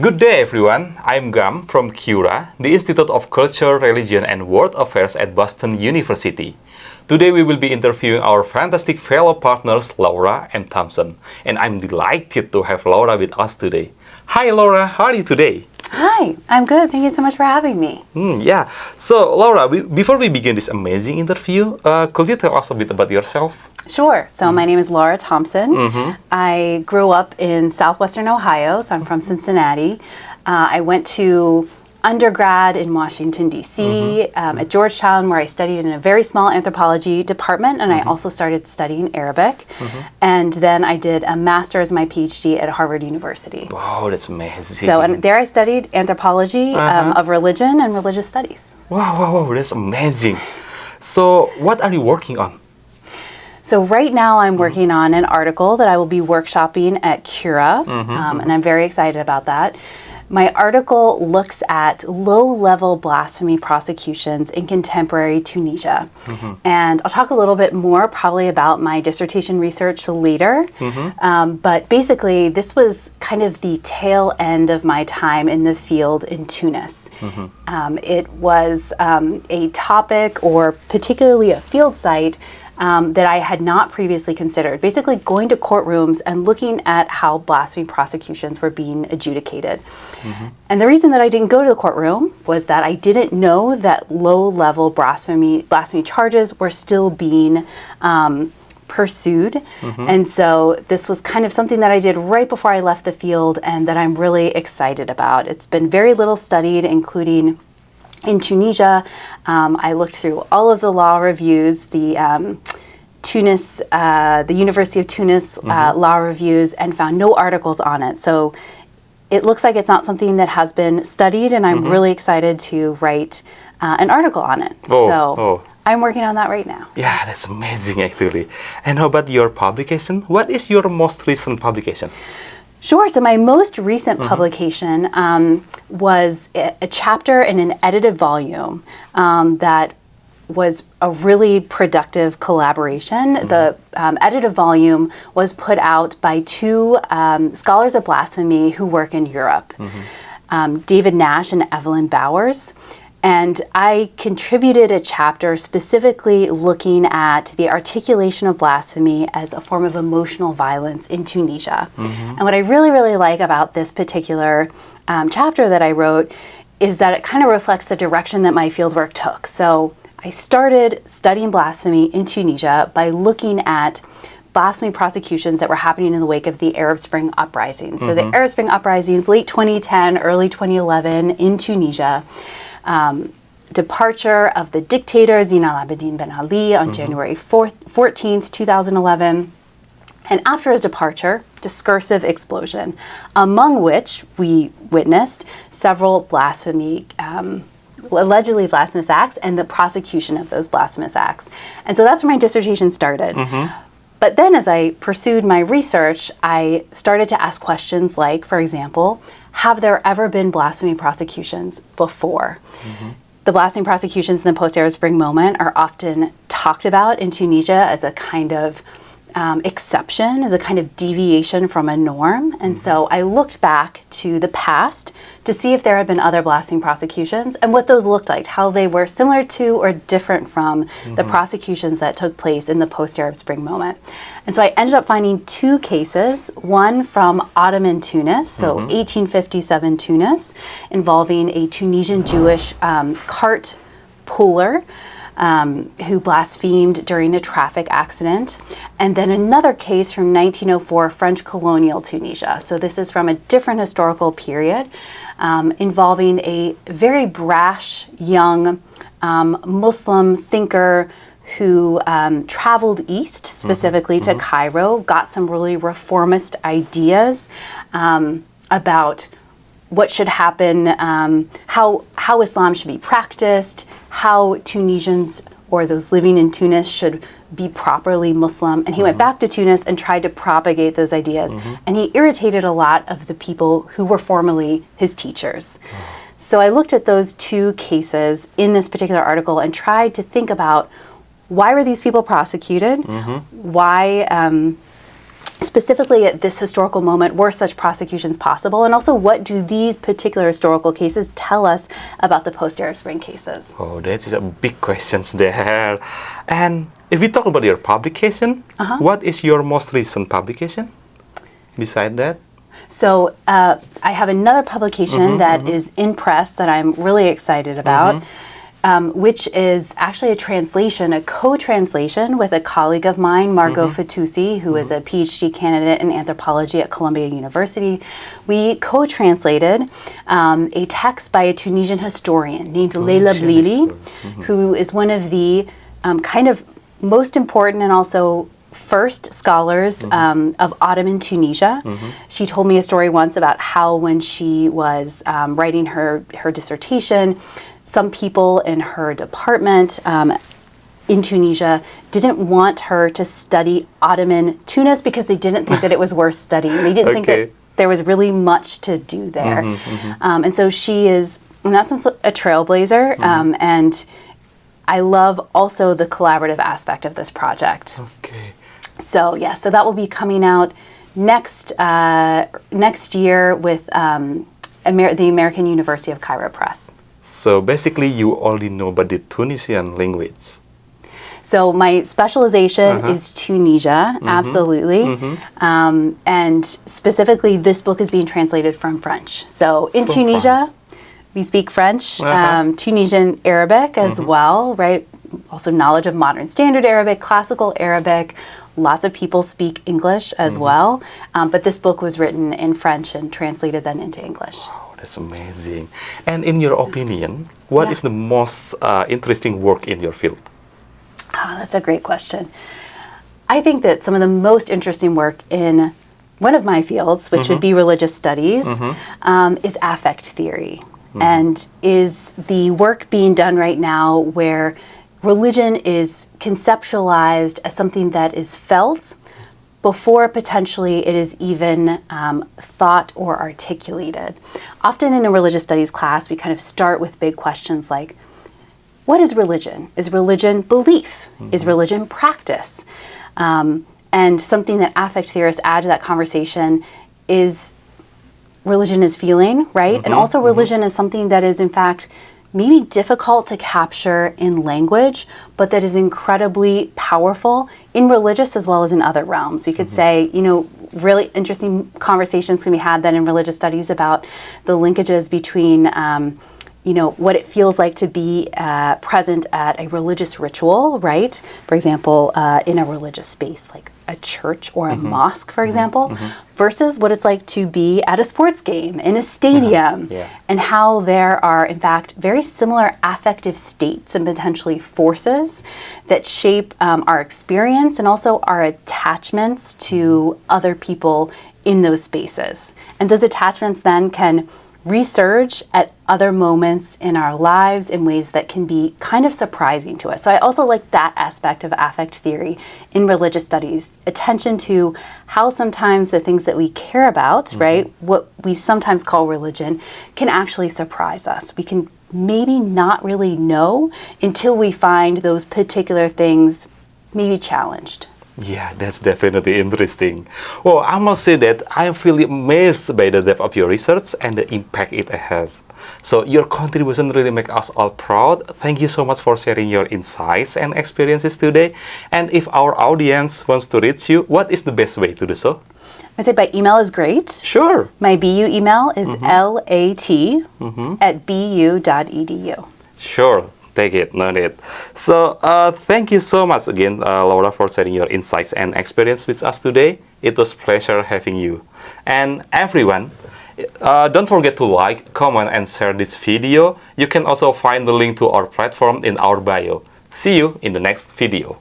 Good day, everyone. I'm Gam from CURA, the Institute of Culture, Religion, and World Affairs at Boston University. Today, we will be interviewing our fantastic fellow partners, Laura A Thompson. And I'm delighted to have Laura with us today. Hi, Laura. How are you today? Hi, I'm good. Thank you so much for having me. Yeah. So, Laura, before we begin this amazing interview, could you tell us a bit about yourself? Sure. So my name is Laura Thompson. I grew up in southwestern Ohio, so I'm from Cincinnati. I went to undergrad in Washington, D.C., at Georgetown, where I studied in a very small anthropology department, and I also started studying Arabic. And then I did a master's, my PhD at Harvard University. Wow, that's amazing. So and there I studied anthropology of religion and religious studies. Wow, that's amazing. So what are you working on? So right now I'm working on an article that I will be workshopping at CURA, and I'm very excited about that. My article looks at low-level blasphemy prosecutions in contemporary Tunisia. And I'll talk a little bit more probably about my dissertation research later. But basically, this was kind of the tail end of my time in the field in Tunis. It was a topic, or particularly a field site, that I had not previously considered. Basically going to courtrooms and looking at how blasphemy prosecutions were being adjudicated. And the reason that I didn't go to the courtroom was that I didn't know that low-level blasphemy charges were still being pursued. And so this was kind of something that I did right before I left the field and that I'm really excited about. It's been very little studied, including in Tunisia. I looked through all of the law reviews, the University of Tunis law reviews, and found no articles on it. So it looks like it's not something that has been studied, and I'm really excited to write an article on it. I'm working on that right now. Yeah, that's amazing actually. And how about your publication? What is your most recent publication? Sure. So my most recent publication was a chapter in an edited volume that was a really productive collaboration. The edited volume was put out by two scholars of blasphemy who work in Europe, David Nash and Evelyn Bowers. And I contributed a chapter specifically looking at the articulation of blasphemy as a form of emotional violence in Tunisia. And what I really, really like about this particular chapter that I wrote is that it kind of reflects the direction that my fieldwork took. So I started studying blasphemy in Tunisia by looking at blasphemy prosecutions that were happening in the wake of the Arab Spring uprisings. So the Arab Spring uprisings, late 2010, early 2011 in Tunisia. Departure of the dictator Zine al-Abidine Ben Ali on January 14th, 2011. And after his departure, discursive explosion, among which we witnessed several blasphemy, allegedly blasphemous acts and the prosecution of those blasphemous acts. And so that's where my dissertation started. But then as I pursued my research, I started to ask questions like, for example, have there ever been blasphemy prosecutions before? The blasphemy prosecutions in the post-Arab Spring moment are often talked about in Tunisia as a kind of exception, as a kind of deviation from a norm. And so I looked back to the past to see if there had been other blasphemy prosecutions and what those looked like, how they were similar to or different from the prosecutions that took place in the post-Arab Spring moment. And so I ended up finding two cases, one from Ottoman Tunis, so 1857 Tunis, involving a Tunisian Jewish cart puller who blasphemed during a traffic accident, and then another case from 1904 French colonial Tunisia. So this is from a different historical period, involving a very brash young Muslim thinker who traveled east, specifically to Cairo, got some really reformist ideas about what should happen, how Islam should be practiced, how Tunisians or those living in Tunis should be properly Muslim. And he went back to Tunis and tried to propagate those ideas. And he irritated a lot of the people who were formerly his teachers. So I looked at those two cases in this particular article and tried to think about why were these people prosecuted? Why specifically at this historical moment, were such prosecutions possible? And also, what do these particular historical cases tell us about the post-Arab Spring cases? Oh, that is a big question there. And if we talk about your publication, what is your most recent publication beside that? So I have another publication that is in press that I'm really excited about, which is actually a translation, a co-translation with a colleague of mine, Margot Fitoussi, who is a PhD candidate in anthropology at Columbia University. We co-translated a text by a Tunisian historian named Leila Blili, who is one of the kind of most important and also first scholars of Ottoman Tunisia. She told me a story once about how when she was writing her dissertation, some people in her department in Tunisia didn't want her to study Ottoman Tunis because they didn't think that it was worth studying. They didn't think that there was really much to do there. And so she is, in that sense, a trailblazer. And I love also the collaborative aspect of this project. Okay. So yeah, so that will be coming out next year with the American University of Cairo Press. So basically, you already know about the Tunisian language. So my specialization is Tunisia, absolutely. And specifically, this book is being translated from French. So in Tunisia, we speak French, Tunisian Arabic as well, right? Also knowledge of modern standard Arabic, classical Arabic. Lots of people speak English as well. But this book was written in French and translated then into English. Wow, that's amazing. And in your opinion, what is the most interesting work in your field? That's a great question. I think that some of the most interesting work in one of my fields, which would be religious studies, is affect theory. And is the work being done right now where religion is conceptualized as something that is felt before potentially it is even thought or articulated. Often in a religious studies class, we kind of start with big questions like, what is religion? Is religion belief? Is religion practice? And something that affect theorists add to that conversation is religion is feeling, right? And also religion is something that is in fact maybe difficult to capture in language, but that is incredibly powerful in religious as well as in other realms. We could say, you know, really interesting conversations can be had then in religious studies about the linkages between you know, what it feels like to be present at a religious ritual, right? For example, in a religious space like a church or a mosque, for example, versus what it's like to be at a sports game, in a stadium, and how there are, in fact, very similar affective states and potentially forces that shape our experience and also our attachments to other people in those spaces. And those attachments then can resurge at other moments in our lives in ways that can be kind of surprising to us. So I also like that aspect of affect theory in religious studies, attention to how sometimes the things that we care about, right, what we sometimes call religion, can actually surprise us. We can maybe not really know until we find those particular things maybe challenged. Yeah, that's definitely interesting. Well, I must say that I am really amazed by the depth of your research and the impact it has. So your contribution really makes us all proud. Thank you so much for sharing your insights and experiences today. And if our audience wants to reach you, what is the best way to do so? I'd say by email is great. Sure. My BU email is lat@bu.edu. Sure. Take it, learn it. So thank you so much again, Laura, for sharing your insights and experience with us today. It was a pleasure having you. And everyone, don't forget to like, comment, and share this video. You can also find the link to our platform in our bio. See you in the next video.